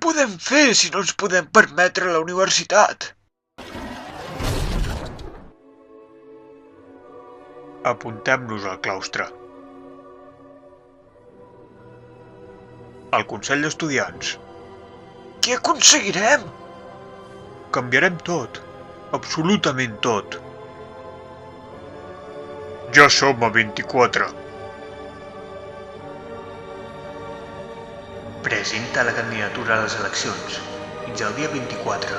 podem fer si no ens podem permetre la universitat? Apuntem-nos al claustre. Al Consell d'Estudiants. Què aconseguirem? Canviarem tot. Absolutament tot. Ja som a 24. Presenta la candidatura a les eleccions fins al dia 24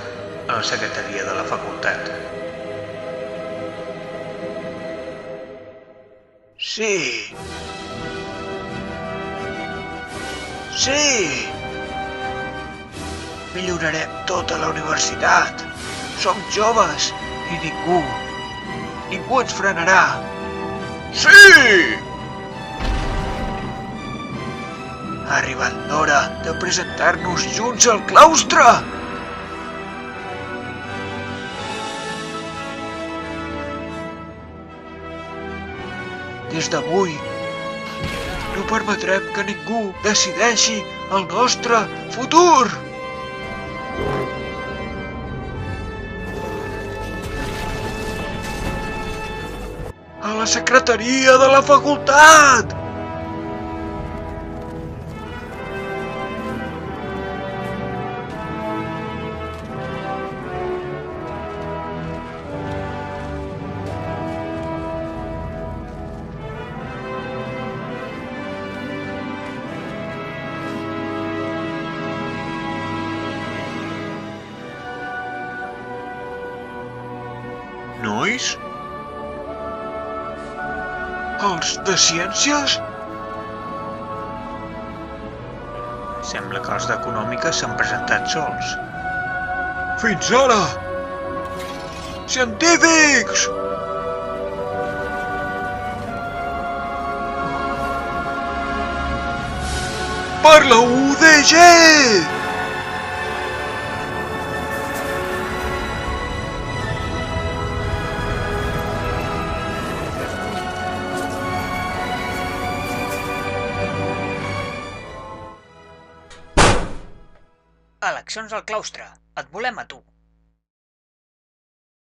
a la secretaria de la facultat. Sí. Sí! Millorarem tota la universitat. Som joves i ningú ens frenarà. Sí! Ha arribat l'hora de presentar-nos junts al claustre! Des d'avui, no permetrem que ningú decideixi el nostre futur! A la secretaria de la facultat! Nois? Els de ciències? Sembla que els d'econòmica s'han presentat sols. Fins ara! Científics! Per la UDG! Eleccions al claustre. Et volem a tu.